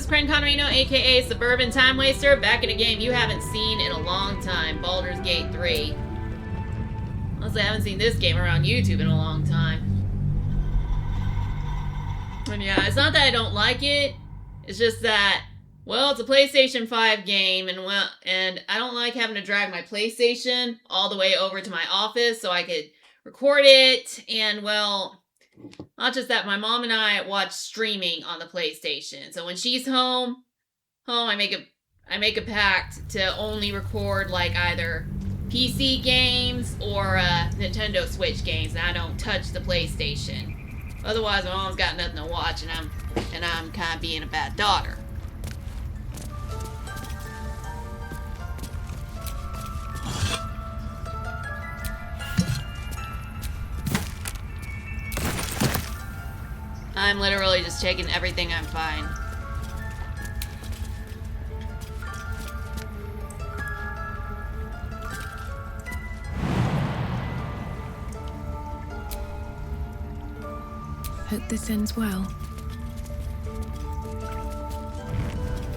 Cren Conrino, aka Suburban Time Waster, back in a game you haven't seen in a long time, Baldur's Gate 3. Honestly, I haven't seen this game around YouTube in a long time. And yeah, it's not that I don't like it, it's just that, well, it's a PlayStation 5 game, and I don't like having to drag my PlayStation all the way over to my office so I could record it, and well, not just that, my mom and I watch streaming on the PlayStation. So when she's home, I make a pact to only record like either PC games or Nintendo Switch games, and I don't touch the PlayStation. Otherwise, my mom's got nothing to watch, and I'm kind of being a bad daughter. I'm literally just taking everything I find. Hope this ends well.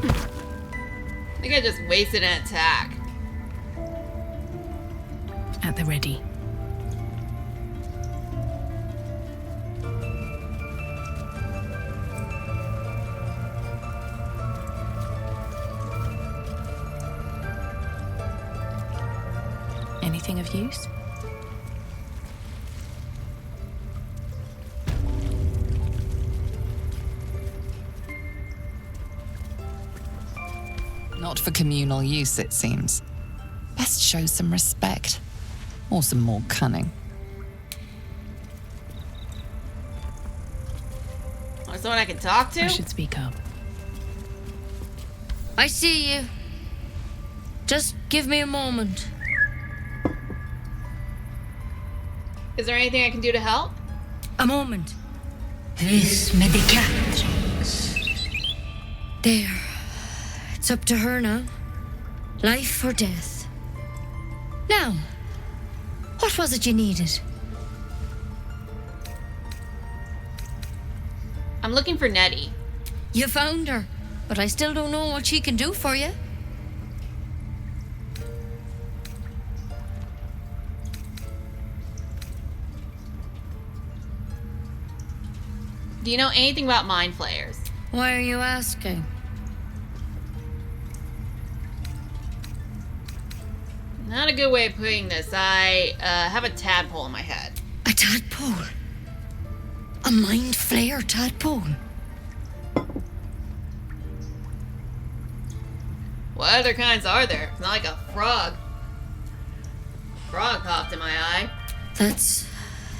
I think I just wasted an attack. At the ready. Anything of use? Not for communal use, it seems. Best show some respect. Or some more cunning. Or someone I can talk to? I should speak up. I see you. Just give me a moment. Is there anything I can do to help? A moment. This medicat. There. It's up to her now. Life or death. Now, what was it you needed? I'm looking for Nettie. You found her, but I still don't know what she can do for you. Do you know anything about mindflayers? Why are you asking? Not a good way of putting this. I have a tadpole in my head. A tadpole? A mind flayer tadpole? What other kinds are there? It's not like a frog. Frog popped in my eye. That's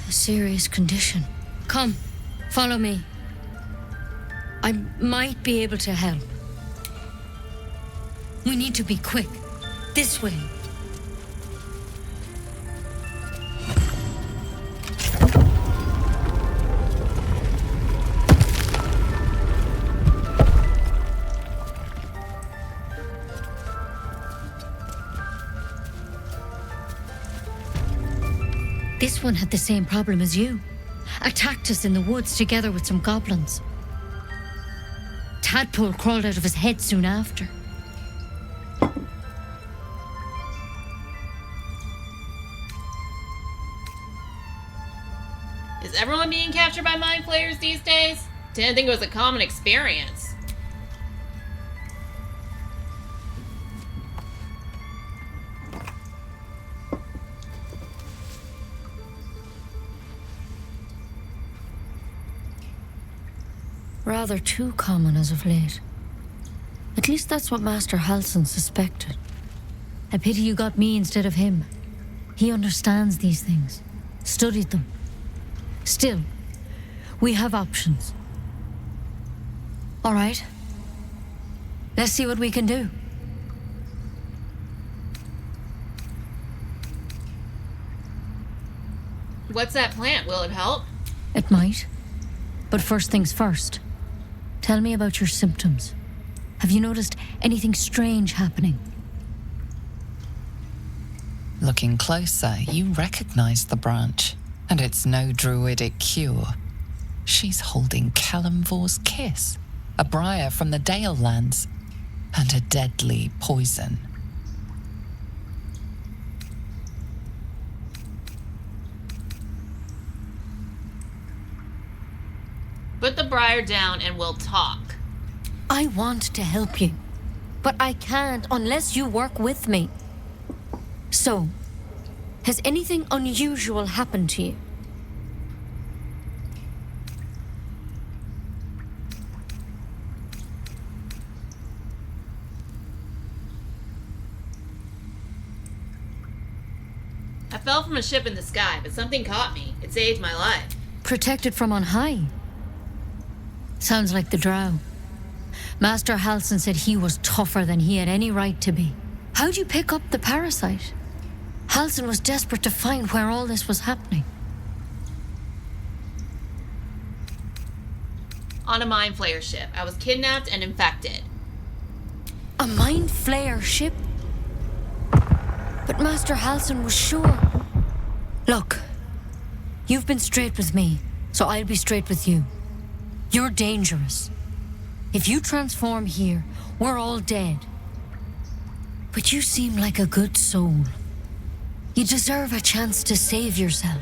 a serious condition. Come, follow me. I might be able to help. We need to be quick. This way. This one had the same problem as you. Attacked us in the woods together with some goblins. Tadpole crawled out of his head soon after. Is everyone being captured by mind flayers these days? Didn't think it was a common experience. Rather too common as of late. At least that's what Master Halson suspected. A pity you got me instead of him. He understands these things, studied them. Still, we have options. All right. Let's see what we can do. What's that plant? Will it help? It might. But first things first. Tell me about your symptoms. Have you noticed anything strange happening? Looking closer, you recognize the branch. And it's no druidic cure. She's holding Kalimvor's kiss. a briar from the Dale lands, and a deadly poison. Put the briar down and we'll talk. I want to help you, but I can't unless you work with me. So, has anything unusual happened to you? I fell from a ship in the sky, but something caught me. It saved my life. Protected from on high? Sounds like the drow. Master Halsin said he was tougher than he had any right to be. How'd you pick up the parasite? Halsin was desperate to find where all this was happening. On a mindflayer ship. I was kidnapped and infected. A mindflayer ship? But Master Halsin was sure. Look, you've been straight with me, so I'll be straight with you. You're dangerous. If you transform here, we're all dead. But you seem like a good soul. You deserve a chance to save yourself.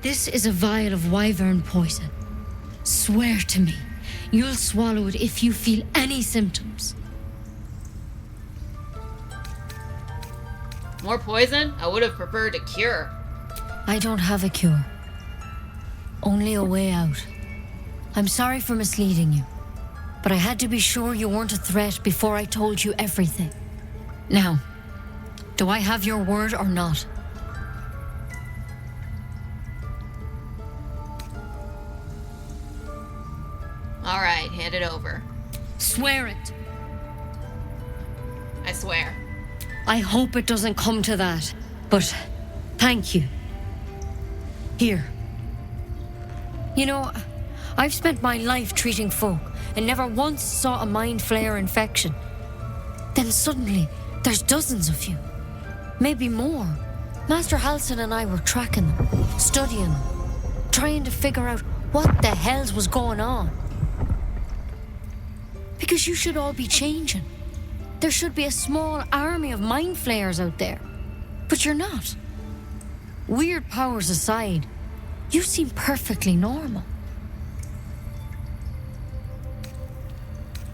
This is a vial of wyvern poison. Swear to me, you'll swallow it if you feel any symptoms. More poison? I would have preferred a cure. I don't have a cure. Only a way out. I'm sorry for misleading you, but I had to be sure you weren't a threat before I told you everything. Now, do I have your word or not? All right, hand it over. Swear it. I swear. I hope it doesn't come to that, but thank you. Here. You know, I've spent my life treating folk and never once saw a mindflayer infection. Then suddenly, there's dozens of you. Maybe more. Master Halsin and I were tracking them, studying them, trying to figure out what the hells was going on. Because you should all be changing. There should be a small army of mindflayers out there. But you're not. Weird powers aside, you seem perfectly normal.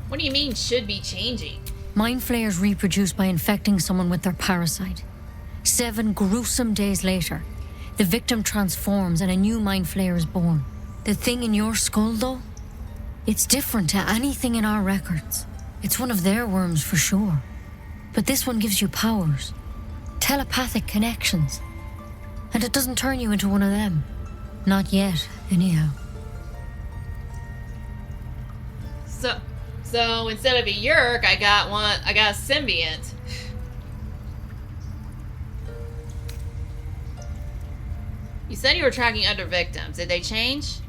What do you mean, should be changing? Mindflayers reproduce by infecting someone with their parasite. 7 gruesome days later, the victim transforms and a new mindflayer is born. The thing in your skull, though, it's different to anything in our records. It's one of their worms for sure. But this one gives you powers, telepathic connections. And it doesn't turn you into one of them. Not yet, anyhow. So instead of a yerk, I got a symbiont. You said you were tracking other victims. Did they change?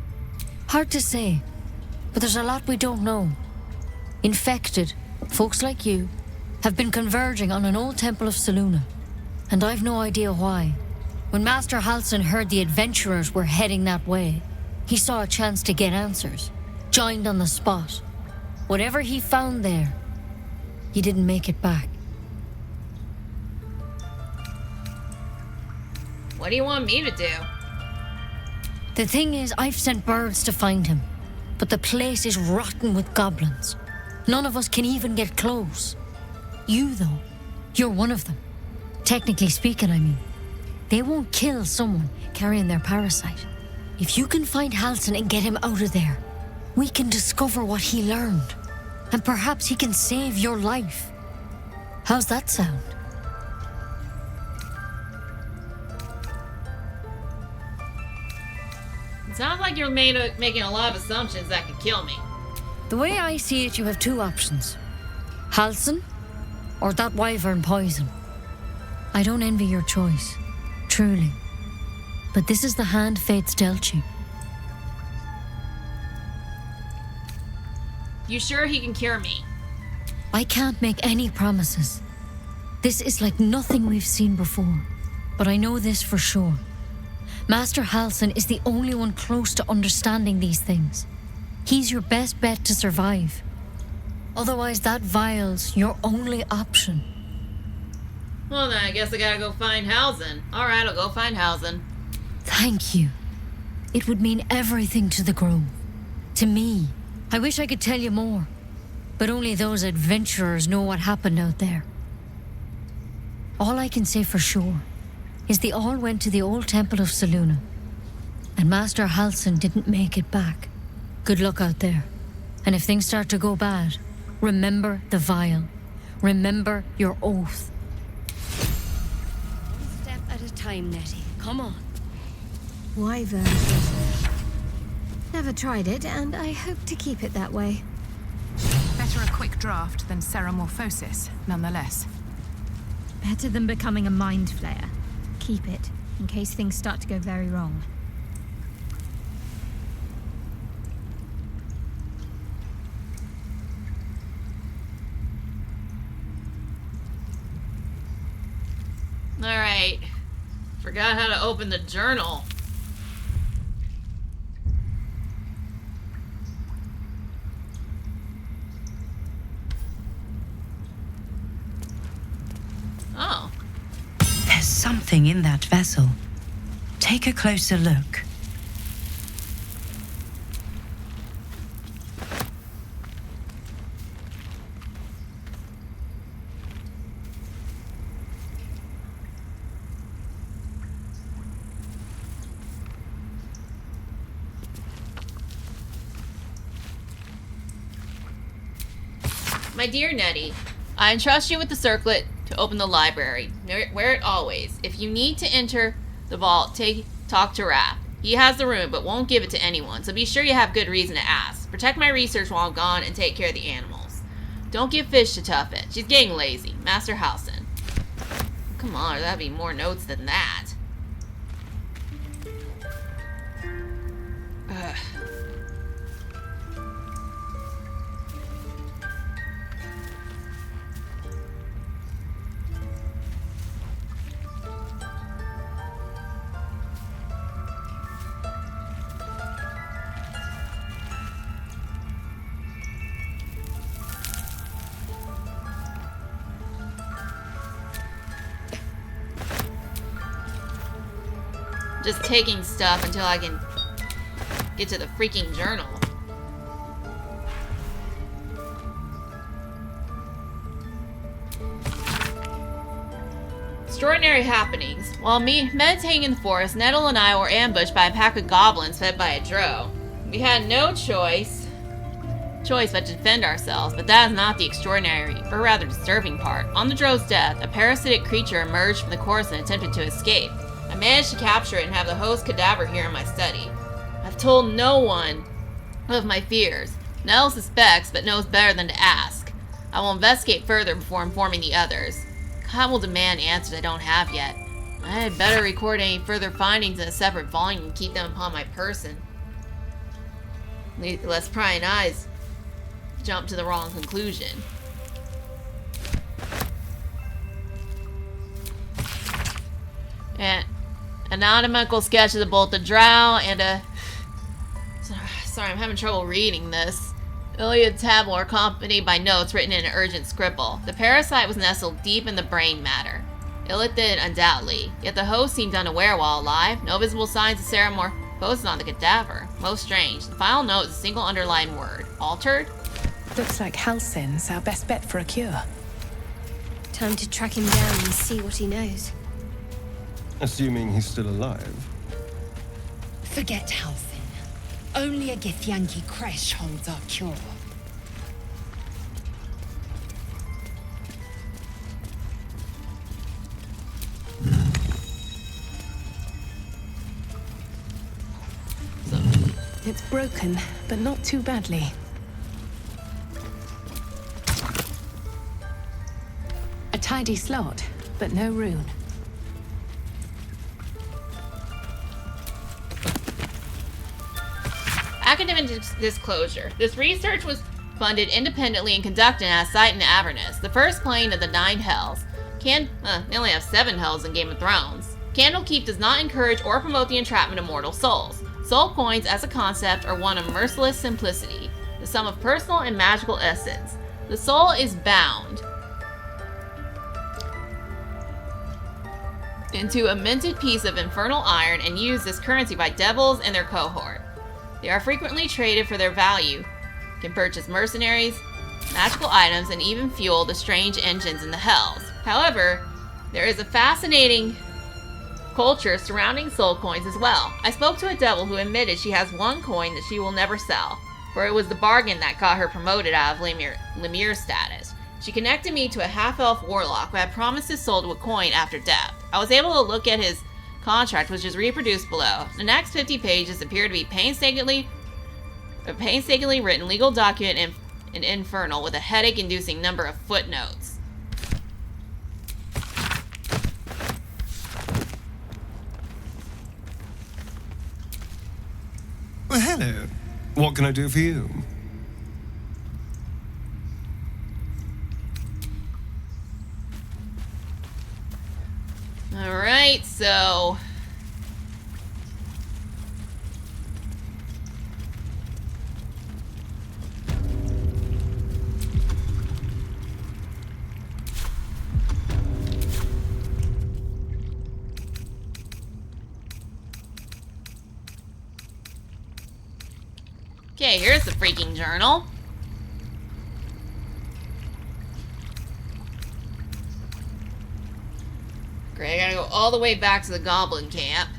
Hard to say, but there's a lot we don't know. Infected, folks like you, have been converging on an old temple of Selûne, and I've no idea why. When Master Halsin heard the adventurers were heading that way, he saw a chance to get answers, joined on the spot. Whatever he found there, he didn't make it back. What do you want me to do? The thing is, I've sent birds to find him, but the place is rotten with goblins. None of us can even get close. You, though, you're one of them. Technically speaking, I mean. They won't kill someone carrying their parasite. If you can find Halsin and get him out of there, we can discover what he learned. And perhaps he can save your life. How's that sound? It sounds like you're making a lot of assumptions that could kill me. The way I see it, you have 2 options. Halsin, or that wyvern poison. I don't envy your choice, truly. But this is the hand fate's dealt you. You sure he can cure me? I can't make any promises. This is like nothing we've seen before. But I know this for sure. Master Halsin is the only one close to understanding these things. He's your best bet to survive. Otherwise, that vial's your only option. Well, then I guess I gotta go find Halsin. Alright, I'll go find Halsin. Thank you. It would mean everything to the Grove. To me. I wish I could tell you more. But only those adventurers know what happened out there. All I can say for sure is they all went to the old temple of Selûne. And Master Halsin didn't make it back. Good luck out there. And if things start to go bad, remember the vial. Remember your oath. One step at a time, Nettie. Come on. Wyvern. Never tried it, and I hope to keep it that way. Better a quick draft than ceramorphosis, nonetheless. Better than becoming a mindflayer. Keep it, in case things start to go very wrong. Alright. Forgot how to open the journal. Oh. There's something in that vessel. Take a closer look. My dear Nettie, I entrust you with the circlet to open the library. Wear it always. If you need to enter the vault, talk to Raph. He has the room, but won't give it to anyone, so be sure you have good reason to ask. Protect my research while I'm gone and take care of the animals. Don't give Fish to Tuffet. She's getting lazy. Master Halsin. Come on, that'd be more notes than that. Ugh. Just taking stuff until I can get to the freaking journal. Extraordinary happenings. While meditating in the forest, Nettle and I were ambushed by a pack of goblins fed by a drow. We had no choice but to defend ourselves, but that is not the extraordinary, or rather disturbing part. On the drow's death, a parasitic creature emerged from the corpse and attempted to escape. I managed to capture it and have the host cadaver here in my study. I've told no one of my fears. Nell suspects, but knows better than to ask. I will investigate further before informing the others. God will demand answers I don't have yet. I had better record any further findings in a separate volume and keep them upon my person. Lest prying eyes jump to the wrong conclusion. And anatomical sketch of the bolted drow and a... Sorry, I'm having trouble reading this. Iliad tablet are accompanied by notes written in an urgent scribble. The parasite was nestled deep in the brain matter. Illithid, undoubtedly. Yet the host seemed unaware while alive. No visible signs of ceramorphosis on the cadaver. Most strange. The final note is a single underlined word. Altered? Looks like Halsin's our best bet for a cure. Time to track him down and see what he knows. Assuming he's still alive. Forget Halsin. Only a Githyanki creche holds our cure. It's broken, but not too badly. A tidy slot, but no rune. Academic disclosure. This research was funded independently and conducted at a site in Avernus, the first plane of the 9 hells. They only have 7 hells in Game of Thrones. Candlekeep does not encourage or promote the entrapment of mortal souls. Soul coins as a concept are one of merciless simplicity, the sum of personal and magical essence. The soul is bound into a minted piece of infernal iron and used as currency by devils and their cohort. They are frequently traded for their value, can purchase mercenaries, magical items, and even fuel the strange engines in the hells. However, there is a fascinating culture surrounding soul coins as well. I spoke to a devil who admitted she has one coin that she will never sell, for it was the bargain that got her promoted out of Lemure status. She connected me to a half-elf warlock who had promised his soul to a coin after death. I was able to look at his contract, which is reproduced below. The next 50 pages appear to be painstakingly written legal document in infernal with a headache-inducing number of footnotes. Well, hello. What can I do for you? Alright, so... Okay, here's the freaking journal. Great, I gotta go all the way back to the goblin camp.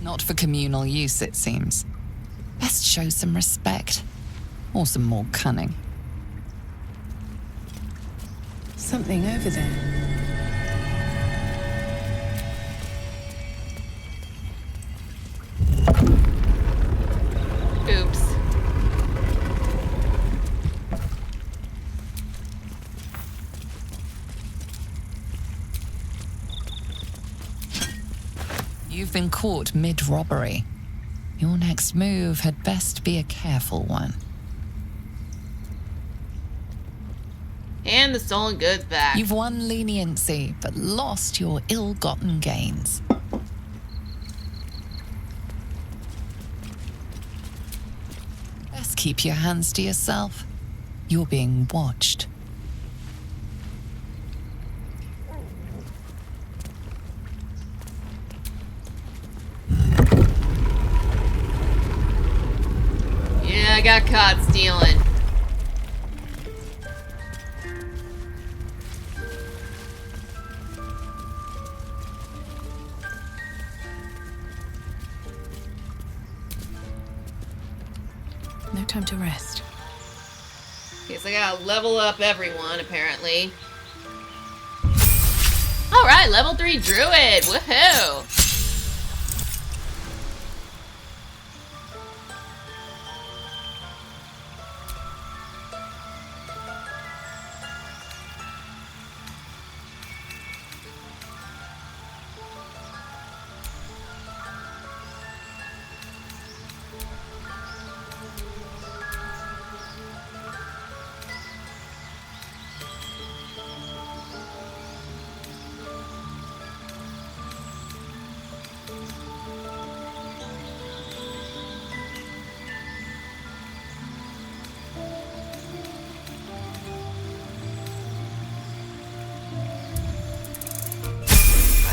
Not for communal use, it seems. Best show some respect. Or some more cunning. Something over there. Oops. You've been caught mid-robbery. Your next move had best be a careful one. And the stolen goods back. You've won leniency, but lost your ill-gotten gains. Best keep your hands to yourself. You're being watched. Yeah, I got caught stealing. No time to rest. Okay, so I gotta level up everyone, apparently. Alright, level 3 druid! Woohoo!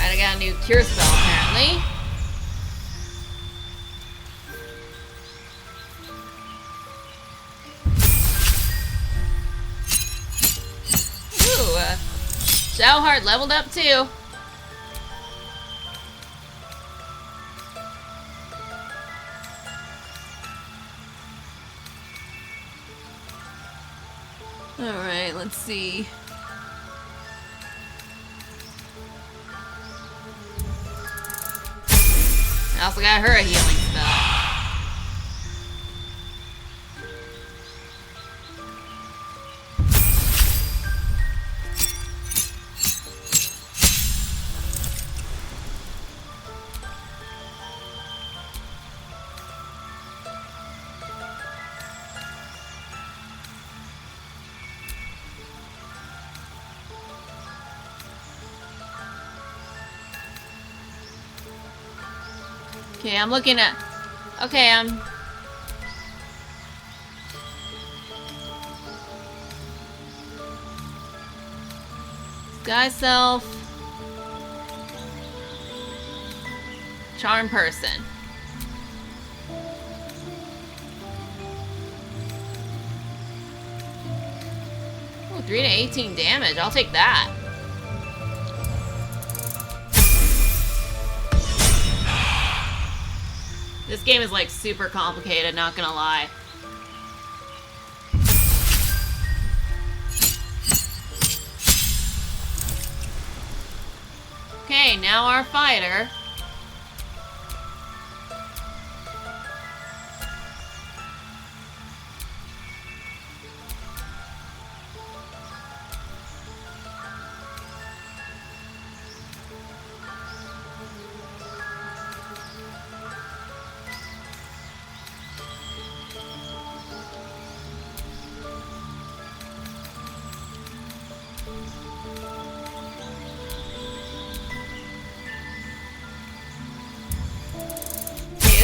I got a new cure spell, apparently. Ooh, Shadowheart leveled up too. Alright, let's see. I also got her a healing spell. Okay, I'm looking at... Okay, Guy self. Charm person. Ooh, 3 to 18 damage. I'll take that. This game is like super complicated, not gonna lie. Okay, now our fighter.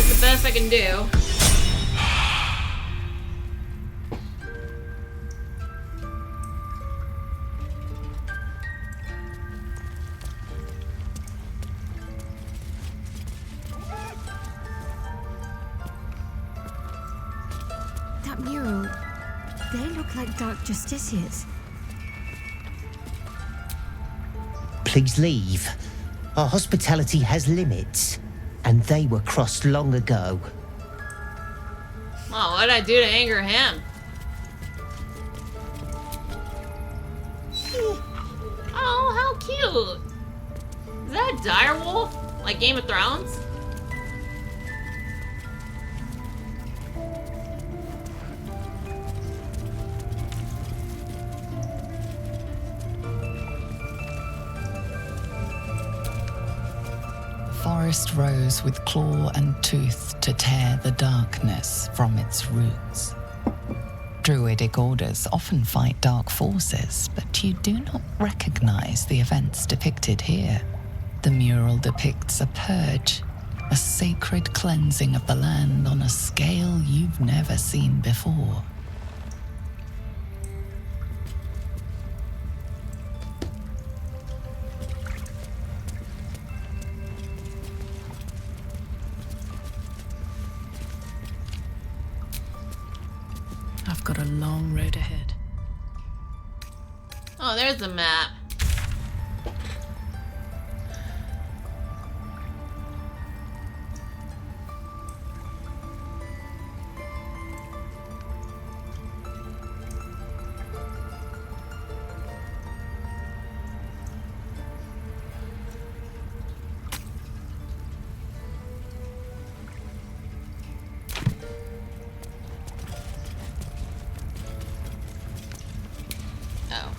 The best I can do. That mural, they look like dark justiciars. Please leave. Our hospitality has limits. And they were crossed long ago. Oh, what'd I do to anger him? Oh, how cute! Is that a direwolf? Like Game of Thrones? Forest rose with claw and tooth to tear the darkness from its roots. Druidic orders often fight dark forces, but you do not recognize the events depicted here. The mural depicts a purge, a sacred cleansing of the land on a scale you've never seen before. I've got a long road ahead. Oh, there's the map. Oh.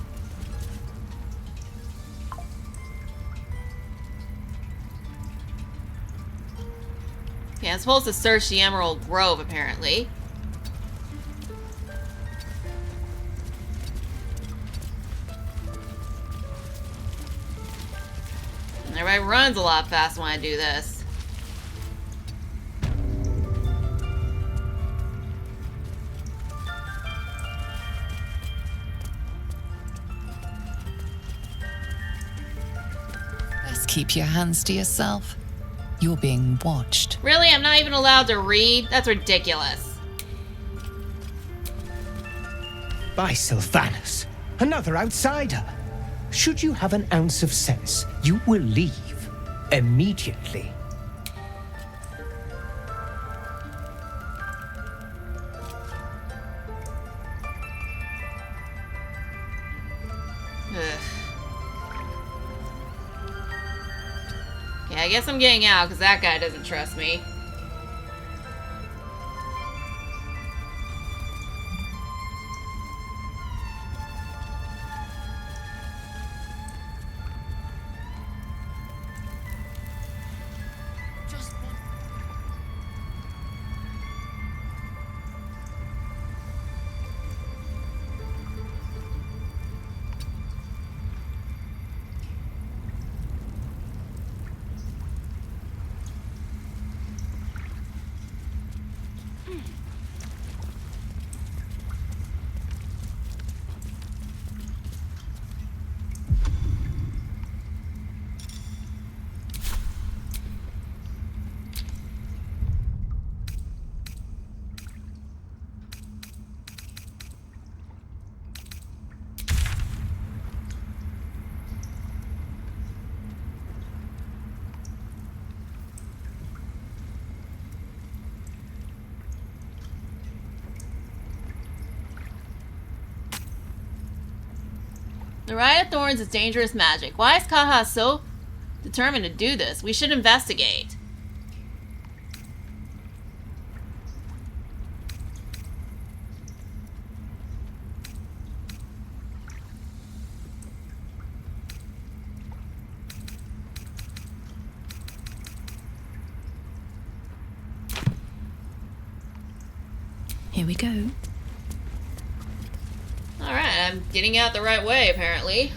Okay, I'm supposed to search the Emerald Grove, apparently. And everybody runs a lot faster when I do this. Keep your hands to yourself. You're being watched. Really? I'm not even allowed to read? That's ridiculous. By Sylvanus, another outsider. Should you have an ounce of sense, you will leave immediately. Yeah, I guess I'm getting out because that guy doesn't trust me. The Riot of Thorns is dangerous magic. Why is Kaha so determined to do this? We should investigate. Here we go. Alright, I'm getting out the right way, apparently.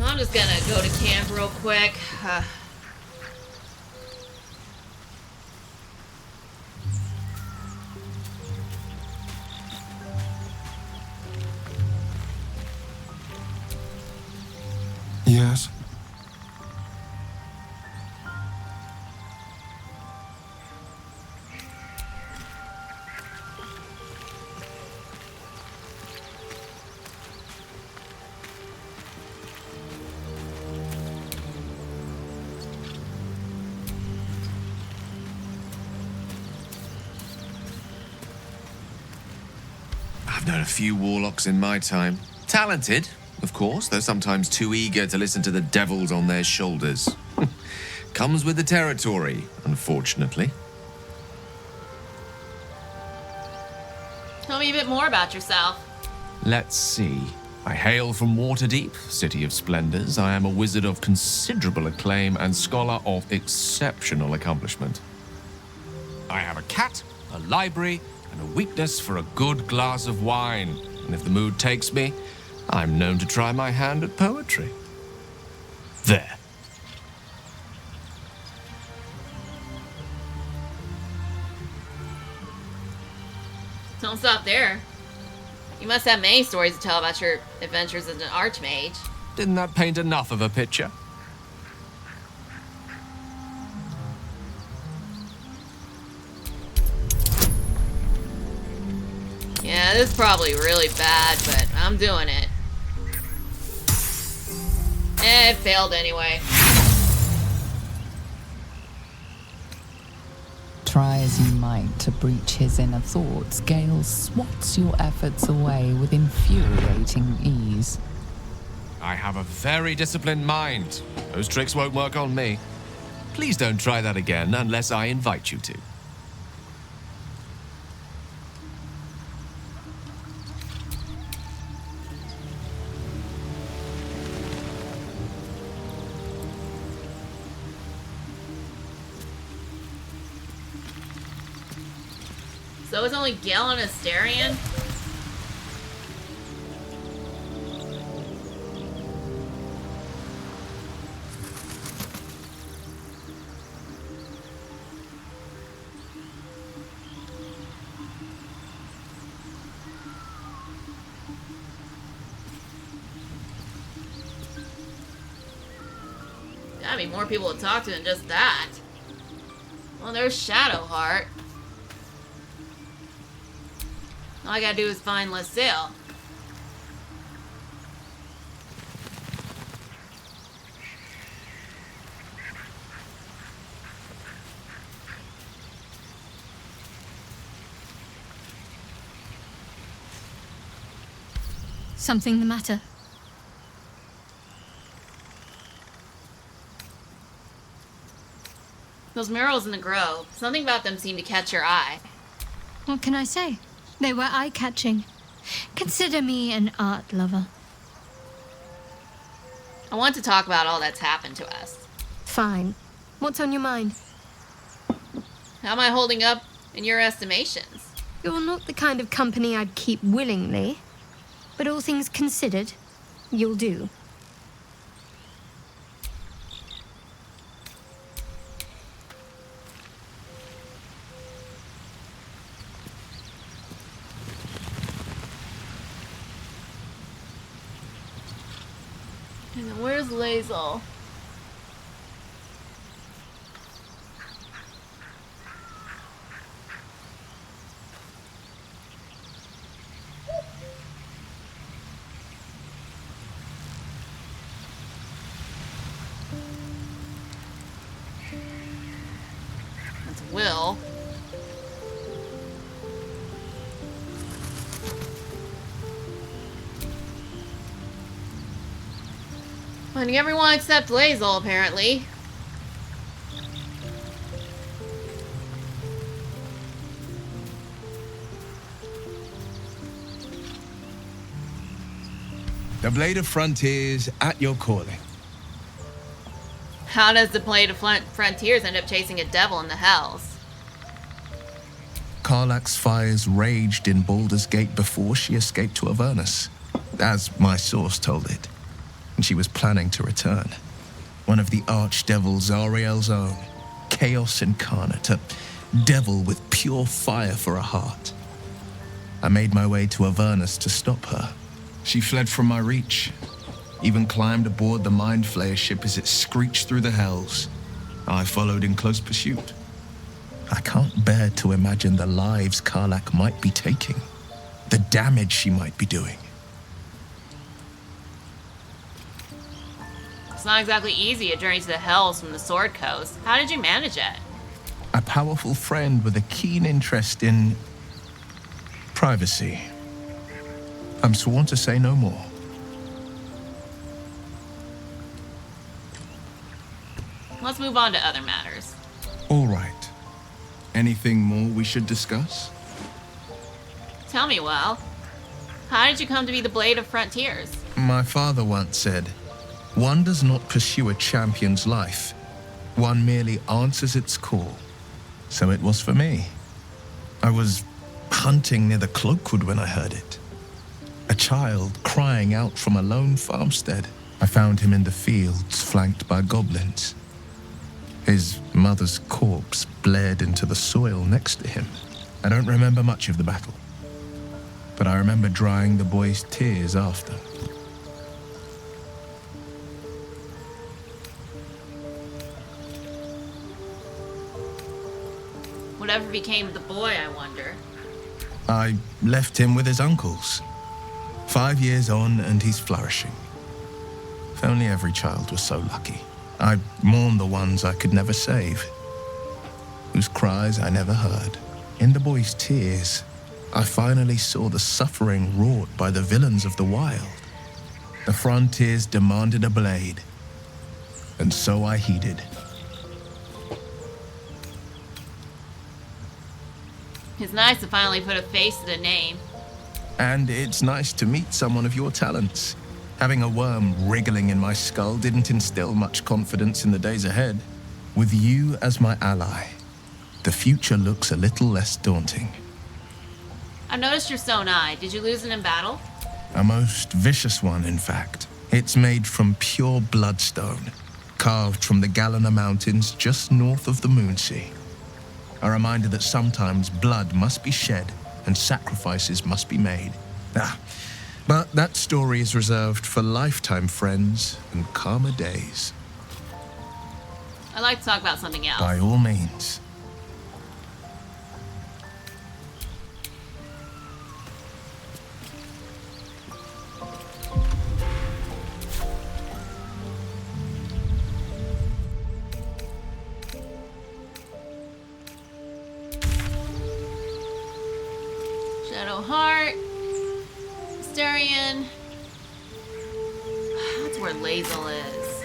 I'm just gonna go to camp real quick. Yes? I've known a few warlocks in my time. Talented, of course, though sometimes too eager to listen to the devils on their shoulders. Comes with the territory, unfortunately. Tell me a bit more about yourself. Let's see. I hail from Waterdeep, City of Splendors. I am a wizard of considerable acclaim and scholar of exceptional accomplishment. I have a cat, a library, and a weakness for a good glass of wine. And if the mood takes me, I'm known to try my hand at poetry. There. Don't stop there. You must have many stories to tell about your adventures as an archmage. Didn't that paint enough of a picture? Yeah, this is probably really bad, but I'm doing it. It failed anyway. Try as you might to breach his inner thoughts, Gale swats your efforts away with infuriating ease. I have a very disciplined mind. Those tricks won't work on me. Please don't try that again unless I invite you to. So it's only Gale and Asterion? Gotta be more people to talk to than just that. Well, there's Shadowheart. All I gotta do is find Lucille. Something the matter? Those murals in the grove. Something about them seemed to catch your eye. What can I say? They were eye-catching. Consider me an art lover. I want to talk about all that's happened to us. Fine. What's on your mind? How am I holding up in your estimations? You're not the kind of company I'd keep willingly. But all things considered, you'll do. And then where's Lae'zel? will. Finding everyone except Lazel, apparently. The Blade of Frontiers at your calling. How does the Blade of Frontiers end up chasing a devil in the hells? Karlach's fires raged in Baldur's Gate before she escaped to Avernus, as my source told it, and she was planning to return. One of the archdevils Zariel's own, chaos incarnate, a devil with pure fire for a heart. I made my way to Avernus to stop her. She fled from my reach, even climbed aboard the mindflayer ship as it screeched through the hells. I followed in close pursuit. I can't bear to imagine the lives Karlach might be taking, the damage she might be doing. It's not exactly easy a journey to the hells from the Sword Coast. How did you manage it? A powerful friend with a keen interest in privacy. I'm sworn to say no more. Let's move on to other matters. All right. Anything more we should discuss? Tell me, well, how did you come to be the Blade of Frontiers? My father once said, one does not pursue a champion's life. One merely answers its call. So it was for me. I was hunting near the Cloakwood when I heard it. A child crying out from a lone farmstead. I found him in the fields, flanked by goblins. His mother's corpse bled into the soil next to him. I don't remember much of the battle, but I remember drying the boy's tears after. Whatever became of the boy, I wonder. I left him with his uncles. 5 years on, and he's flourishing. If only every child was so lucky. I mourn the ones I could never save, whose cries I never heard. In the boy's tears, I finally saw the suffering wrought by the villains of the wild. The frontiers demanded a blade, and so I heeded. It's nice to finally put a face to the name. And it's nice to meet someone of your talents. Having a worm wriggling in my skull didn't instill much confidence in the days ahead. With you as my ally, the future looks a little less daunting. I noticed your stone eye. Did you lose it in battle? A most vicious one, in fact. It's made from pure bloodstone, carved from the Galena Mountains just north of the Moonsea. A reminder that sometimes blood must be shed and sacrifices must be made. But that story is reserved for lifetime friends and calmer days. I'd like to talk about something else. By all means. Heart, Astarion. That's where Lazel is.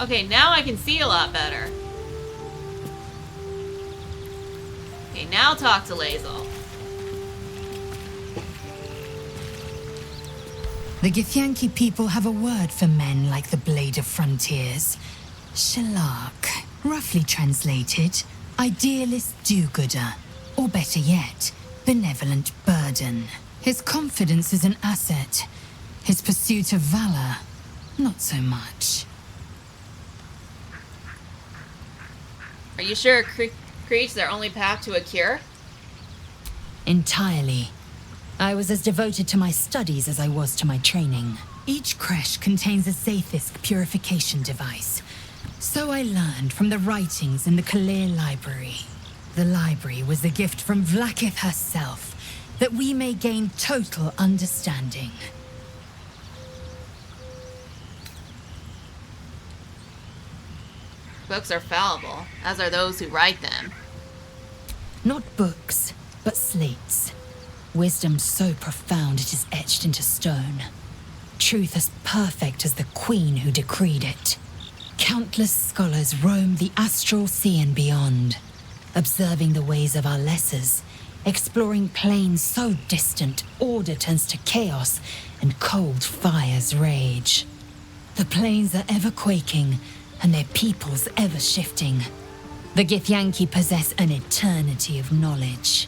Okay, now I can see a lot better. Okay, now talk to Lazel. The Githyanki people have a word for men like the Blade of Frontiers. Shalak, roughly translated, idealist do-gooder, or better yet, benevolent burden. His confidence is an asset. His pursuit of valor, not so much. Are you sure Creech's their only path to a cure? Entirely. I was as devoted to my studies as I was to my training. Each creche contains a Zaithisk purification device. So I learned from the writings in the Kalir Library. The library was a gift from Vlaakith herself, that we may gain total understanding. Books are fallible, as are those who write them. Not books, but slates. Wisdom so profound it is etched into stone. Truth as perfect as the queen who decreed it. Countless scholars roam the astral sea and beyond, observing the ways of our lessers, exploring planes so distant order turns to chaos and cold fires rage. The planes are ever quaking, and their peoples ever shifting. The Githyanki possess an eternity of knowledge.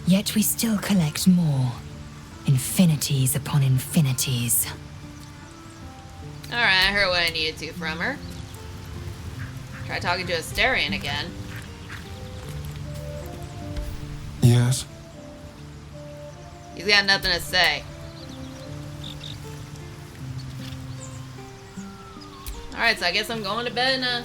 Yet we still collect more. Infinities upon infinities. Alright, I heard what I needed to from her. Try talking to Asterion again. Yes? He's got nothing to say. Alright, so I guess I'm going to bed and I'm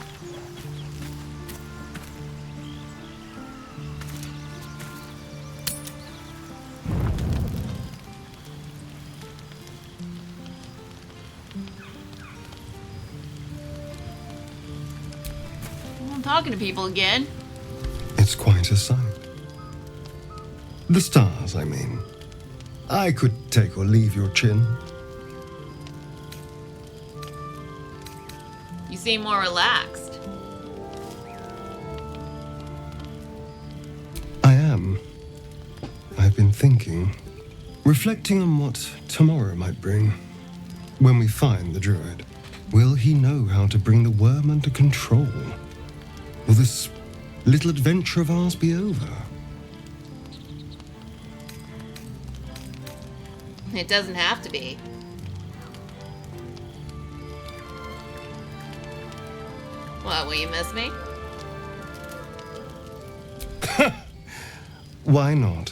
talking to people again. It's quite a sight. The stars, I mean. I could take or leave your chin. You seem more relaxed. I am. I've been thinking, reflecting on what tomorrow might bring. When we find the druid, will he know how to bring the worm under control? Will this little adventure of ours be over? It doesn't have to be. What, will you miss me? Why not?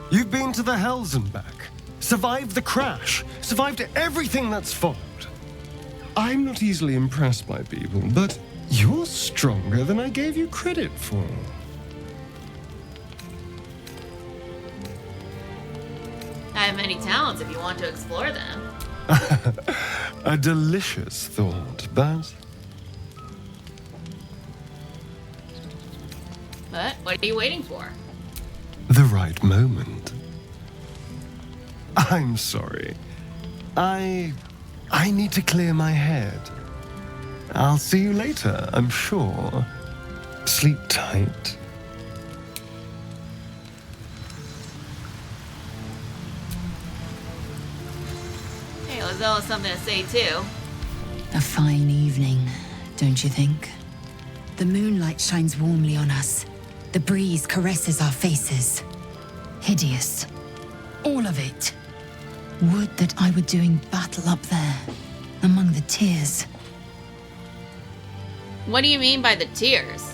You've been to the hells and back, survived the crash, survived everything that's followed. I'm not easily impressed by people, but you're stronger than I gave you credit for. I have many talents if you want to explore them. A delicious thought, but... But what are you waiting for? the right moment. I'm sorry. I need to clear my head. I'll see you later, I'm sure. Sleep tight. Hey, Lizelle has something to say too. A fine evening, don't you think? The moonlight shines warmly on us. The breeze caresses our faces. Hideous. All of it. Would that I were doing battle up there, among the tears. What do you mean by the tears?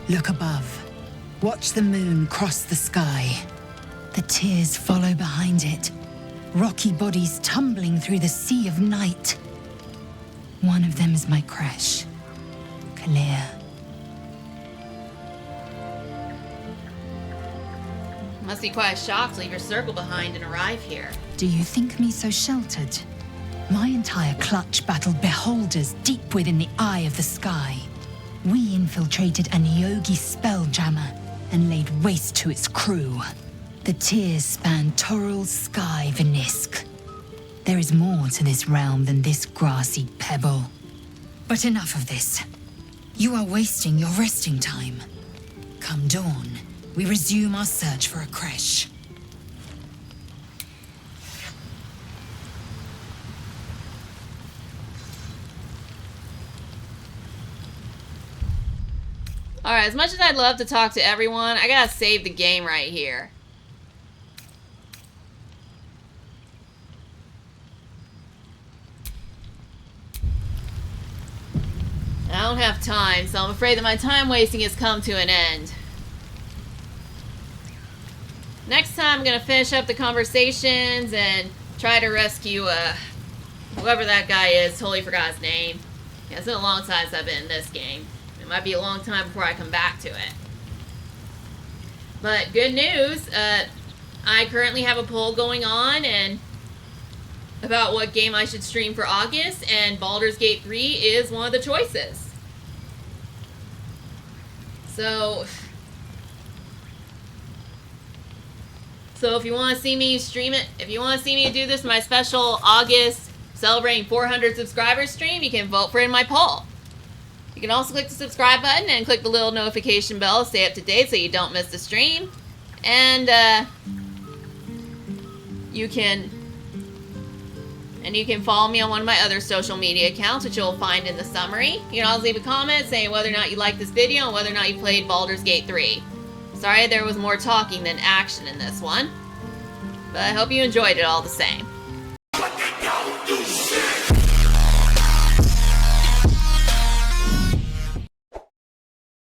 Look above. Watch the moon cross the sky. The tears follow behind it. Rocky bodies tumbling through the sea of night. One of them is my crash. Clear. Must be quite a shock to leave your circle behind and arrive here. Do you think me so sheltered? My entire clutch battled beholders deep within the eye of the sky. We infiltrated an Yogi spelljammer and laid waste to its crew. The tears span Toral's sky, Venisk. There is more to this realm than this grassy pebble. But enough of this. You are wasting your resting time. Come dawn, we resume our search for a creche. Alright, as much as I'd love to talk to everyone, I gotta save the game right here. I don't have time, so I'm afraid that my time wasting has come to an end. Next time I'm gonna finish up the conversations and try to rescue Whoever that guy is, totally forgot his name. Yeah, it's been a long time since I've been in this game. It might be a long time before I come back to it. But good news, I currently have a poll going on and about what game I should stream for August, and Baldur's Gate 3 is one of the choices. So if you want to see me stream it, if you want to see me do this, my special August celebrating 400 subscribers stream, you can vote for it in my poll. You can also click the subscribe button and click the little notification bell to stay up to date so you don't miss the stream. And you can follow me on one of my other social media accounts, which you'll find in the summary. You can also leave a comment saying whether or not you like this video and whether or not you played Baldur's Gate 3. Sorry there was more talking than action in this one, but I hope you enjoyed it all the same.